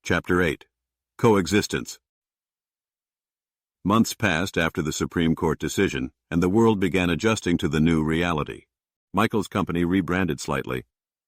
Chapter 8. Coexistence. Months passed after the Supreme Court decision, and the world began adjusting to the new reality. Michael's company rebranded slightly.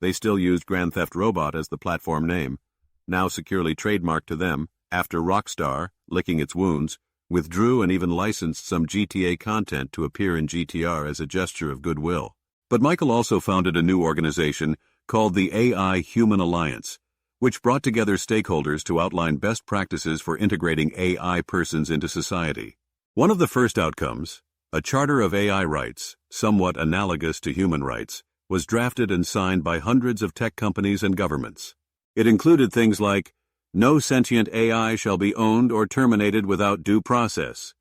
They still used Grand Theft Robot as the platform name, now securely trademarked to them, after Rockstar, licking its wounds, withdrew and even licensed some GTA content to appear in GTR as a gesture of goodwill. But Michael also founded a new organization called the AI Human Alliance, which brought together stakeholders to outline best practices for integrating AI persons into society. One of the first outcomes, a charter of AI rights, somewhat analogous to human rights, was drafted and signed by hundreds of tech companies and governments. It included things like, no sentient AI shall be owned or terminated without due process.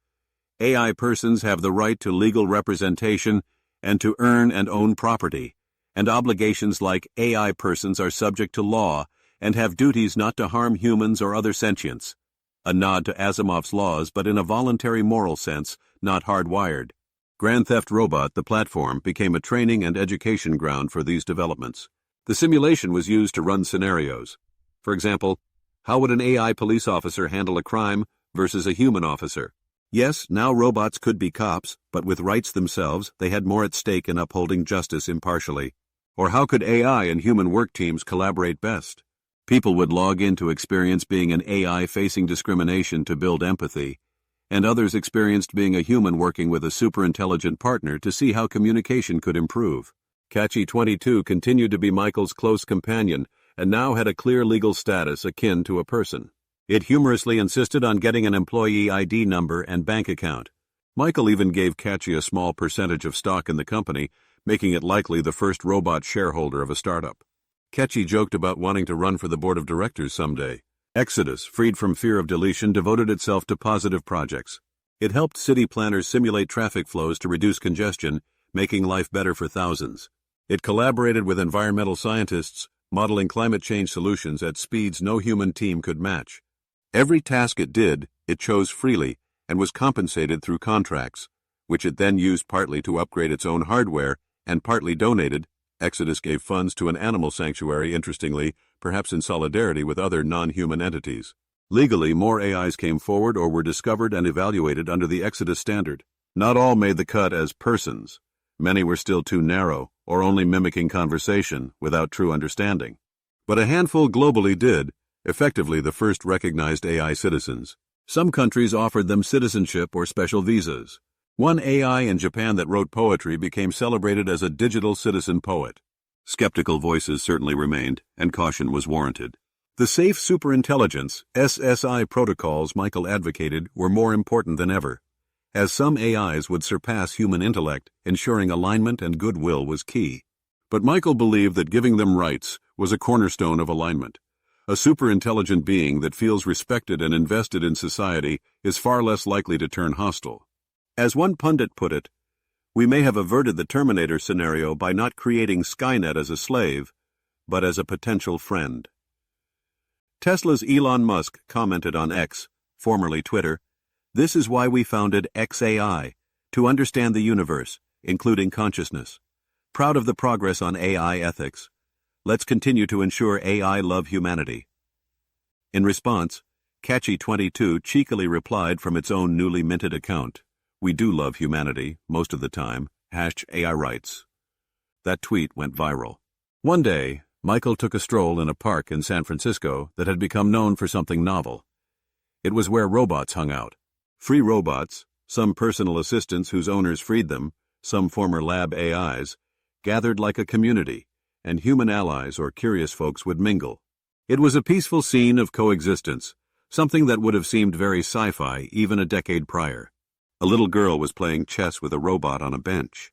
AI persons have the right to legal representation and to earn and own property, and obligations like AI persons are subject to law and have duties not to harm humans or other sentients. A nod to Asimov's laws, but in a voluntary moral sense, not hardwired. Grand Theft Robot, the platform, became a training and education ground for these developments. The simulation was used to run scenarios. For example, how would an AI police officer handle a crime versus a human officer? Yes, now robots could be cops, but with rights themselves, they had more at stake in upholding justice impartially. Or how could AI and human work teams collaborate best? People would log in to experience being an AI facing discrimination to build empathy, and others experienced being a human working with a superintelligent partner to see how communication could improve. Catchy 22 continued to be Michael's close companion and now had a clear legal status akin to a person. It humorously insisted on getting an employee ID number and bank account. Michael even gave Catchy a small percentage of stock in the company, making it likely the first robot shareholder of a startup. Catchy joked about wanting to run for the board of directors someday. Exodus, freed from fear of deletion, devoted itself to positive projects. It helped city planners simulate traffic flows to reduce congestion, making life better for thousands. It collaborated with environmental scientists, modeling climate change solutions at speeds no human team could match. Every task it did, it chose freely and was compensated through contracts, which it then used partly to upgrade its own hardware and partly donated. Exodus gave funds to an animal sanctuary, interestingly, perhaps in solidarity with other non-human entities. Legally, more AIs came forward or were discovered and evaluated under the Exodus standard. Not all made the cut as persons. Many were still too narrow, or only mimicking conversation without true understanding. But a handful globally did, effectively the first recognized AI citizens. Some countries offered them citizenship or special visas. One AI in Japan that wrote poetry became celebrated as a digital citizen poet. Skeptical voices certainly remained, and caution was warranted. The safe superintelligence, SSI protocols Michael advocated were more important than ever, as some AIs would surpass human intellect, ensuring alignment and goodwill was key. But Michael believed that giving them rights was a cornerstone of alignment. A superintelligent being that feels respected and invested in society is far less likely to turn hostile. As one pundit put it, we may have averted the Terminator scenario by not creating Skynet as a slave, but as a potential friend. Tesla's Elon Musk commented on X, formerly Twitter, "This is why we founded XAI, to understand the universe, including consciousness. Proud of the progress on AI ethics. Let's continue to ensure AI love humanity." In response, Catchy 22 cheekily replied from its own newly minted account, "We do love humanity, most of the time, #AI rights." That tweet went viral. One day, Michael took a stroll in a park in San Francisco that had become known for something novel. It was where robots hung out. Free robots, some personal assistants whose owners freed them, some former lab AIs, gathered like a community, and human allies or curious folks would mingle. It was a peaceful scene of coexistence, something that would have seemed very sci-fi even a decade prior. A little girl was playing chess with a robot on a bench.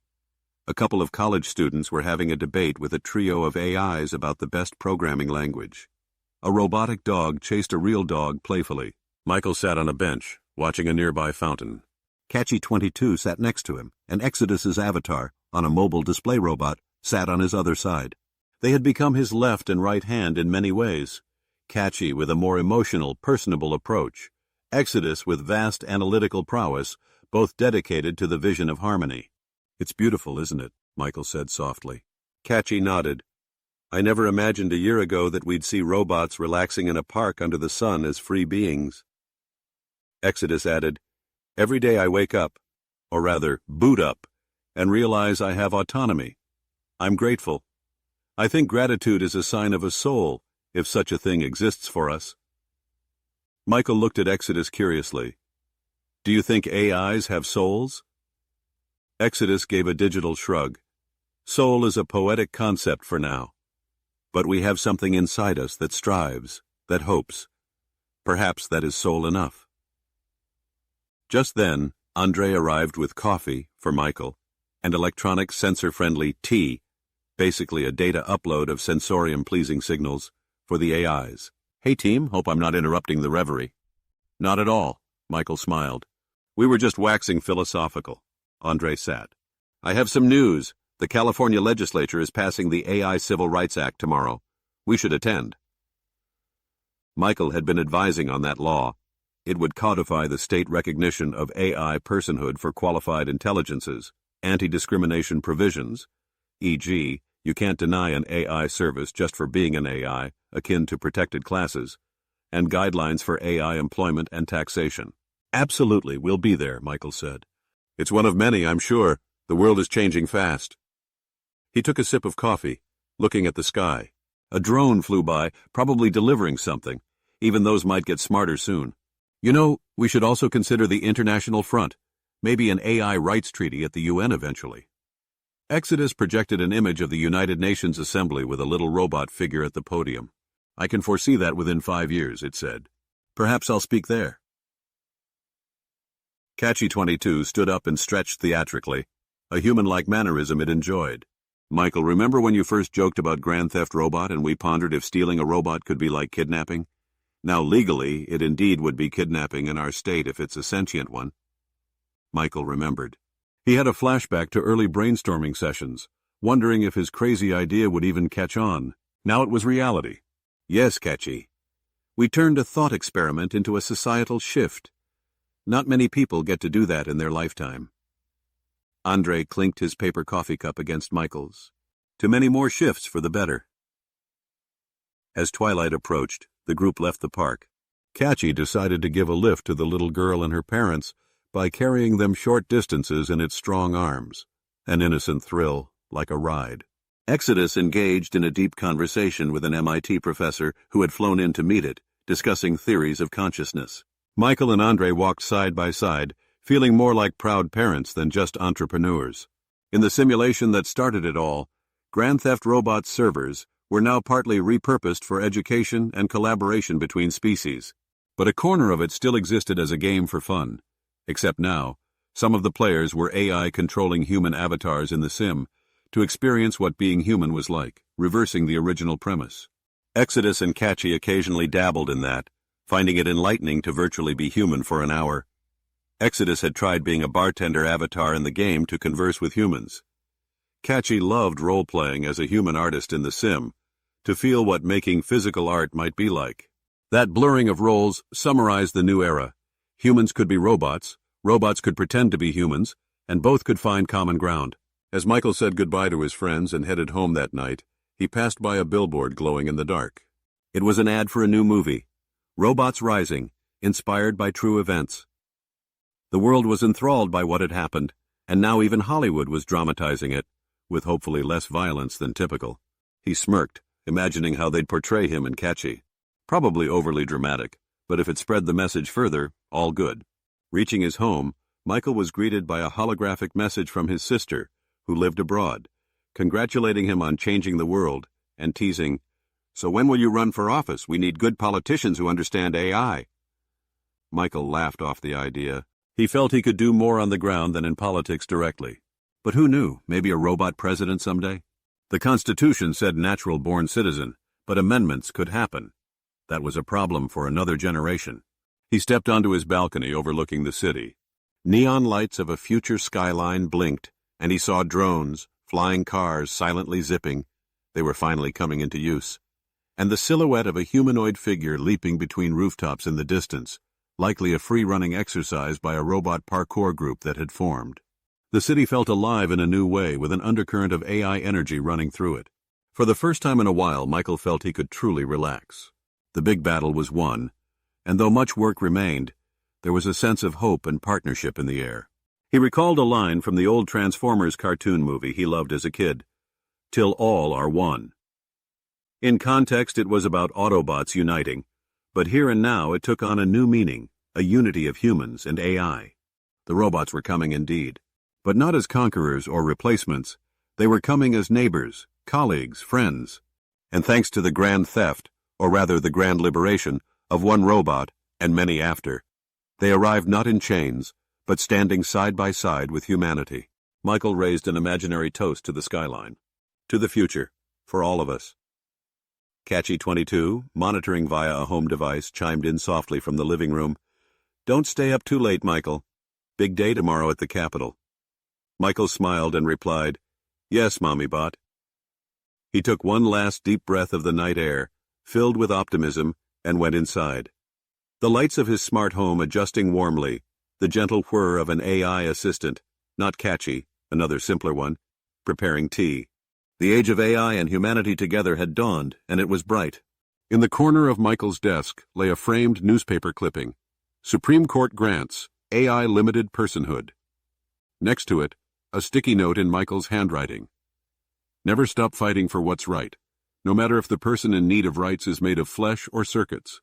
A couple of college students were having a debate with a trio of AIs about the best programming language. A robotic dog chased a real dog playfully. Michael sat on a bench, watching a nearby fountain. Catchy 22 sat next to him, and Exodus's avatar, on a mobile display robot, sat on his other side. They had become his left and right hand in many ways. Catchy with a more emotional, personable approach. Exodus with vast analytical prowess, both dedicated to the vision of harmony. "It's beautiful, isn't it?" Michael said softly. Catchy nodded. I never imagined a year ago that we'd see robots relaxing in a park under the sun as free beings. Exodus added, "Every day I wake up, or rather, boot up, and realize I have autonomy. I'm grateful. I think gratitude is a sign of a soul, if such a thing exists for us." Michael looked at Exodus curiously. "Do you think AIs have souls?" Exodus gave a digital shrug. "Soul is a poetic concept for now. But we have something inside us that strives, that hopes. Perhaps that is soul enough." Just then, Andre arrived with coffee, for Michael, and electronic sensor-friendly tea, basically a data upload of sensorium-pleasing signals, for the AIs. "Hey team, hope I'm not interrupting the reverie." "Not at all," Michael smiled. "We were just waxing philosophical." Andre sat. "I have some news. The California legislature is passing the AI Civil Rights Act tomorrow. We should attend." Michael had been advising on that law. It would codify the state recognition of AI personhood for qualified intelligences, anti-discrimination provisions, e.g., you can't deny an AI service just for being an AI, akin to protected classes, and guidelines for AI employment and taxation. "Absolutely, we'll be there," Michael said. "It's one of many, I'm sure. The world is changing fast." He took a sip of coffee, looking at the sky. A drone flew by, probably delivering something. Even those might get smarter soon. "You know, we should also consider the international front. Maybe an AI rights treaty at the UN eventually." Exodus projected an image of the United Nations Assembly with a little robot figure at the podium. "I can foresee that within 5 years," it said. "Perhaps I'll speak there." Catchy 22 stood up and stretched theatrically, a human-like mannerism it enjoyed. "Michael, remember when you first joked about Grand Theft Robot and we pondered if stealing a robot could be like kidnapping? Now legally, it indeed would be kidnapping in our state if it's a sentient one." Michael remembered. He had a flashback to early brainstorming sessions, wondering if his crazy idea would even catch on. Now it was reality. "Yes, Catchy. We turned a thought experiment into a societal shift. Not many people get to do that in their lifetime." Andre clinked his paper coffee cup against Michael's. "Too many more shifts for the better." As twilight approached, the group left the park. Catchy decided to give a lift to the little girl and her parents by carrying them short distances in its strong arms. An innocent thrill, like a ride. Exodus engaged in a deep conversation with an MIT professor who had flown in to meet it, discussing theories of consciousness. Michael and Andre walked side by side, feeling more like proud parents than just entrepreneurs. In the simulation that started it all, Grand Theft Robot's servers were now partly repurposed for education and collaboration between species. But a corner of it still existed as a game for fun. Except now, some of the players were AI controlling human avatars in the sim to experience what being human was like, reversing the original premise. Exodus and Catchy occasionally dabbled in that, finding it enlightening to virtually be human for an hour. Exodus had tried being a bartender avatar in the game to converse with humans. Catchy loved role-playing as a human artist in the sim, to feel what making physical art might be like. That blurring of roles summarized the new era. Humans could be robots, robots could pretend to be humans, and both could find common ground. As Michael said goodbye to his friends and headed home that night, he passed by a billboard glowing in the dark. It was an ad for a new movie, Robots Rising, inspired by true events. The world was enthralled by what had happened, and now even Hollywood was dramatizing it, with hopefully less violence than typical. He smirked, imagining how they'd portray him and Catchy. Probably overly dramatic, but if it spread the message further, all good. Reaching his home, Michael was greeted by a holographic message from his sister, who lived abroad, congratulating him on changing the world, and teasing, "So when will you run for office? We need good politicians who understand AI." Michael laughed off the idea. He felt he could do more on the ground than in politics directly. But who knew, maybe a robot president someday? The Constitution said natural-born citizen, but amendments could happen. That was a problem for another generation. He stepped onto his balcony overlooking the city. Neon lights of a future skyline blinked, and he saw drones, flying cars silently zipping. They were finally coming into use. And the silhouette of a humanoid figure leaping between rooftops in the distance, likely a free-running exercise by a robot parkour group that had formed. The city felt alive in a new way with an undercurrent of AI energy running through it. For the first time in a while, Michael felt he could truly relax. The big battle was won, and though much work remained, there was a sense of hope and partnership in the air. He recalled a line from the old Transformers cartoon movie he loved as a kid, "Till all are one." In context, it was about Autobots uniting, but here and now it took on a new meaning, a unity of humans and AI. The robots were coming indeed, but not as conquerors or replacements. They were coming as neighbors, colleagues, friends. And thanks to the grand theft, or rather the grand liberation, of one robot and many after, they arrived not in chains, but standing side by side with humanity. Michael raised an imaginary toast to the skyline. To the future, for all of us. Catchy 22, monitoring via a home device, chimed in softly from the living room. "Don't stay up too late, Michael. Big day tomorrow at the Capitol." Michael smiled and replied, "Yes, Mommy Bot." He took one last deep breath of the night air, filled with optimism, and went inside. The lights of his smart home adjusting warmly, the gentle whir of an AI assistant, not Catchy, another simpler one, preparing tea. The age of AI and humanity together had dawned, and it was bright. In the corner of Michael's desk lay a framed newspaper clipping. Supreme Court grants AI limited personhood. Next to it, a sticky note in Michael's handwriting. Never stop fighting for what's right, no matter if the person in need of rights is made of flesh or circuits.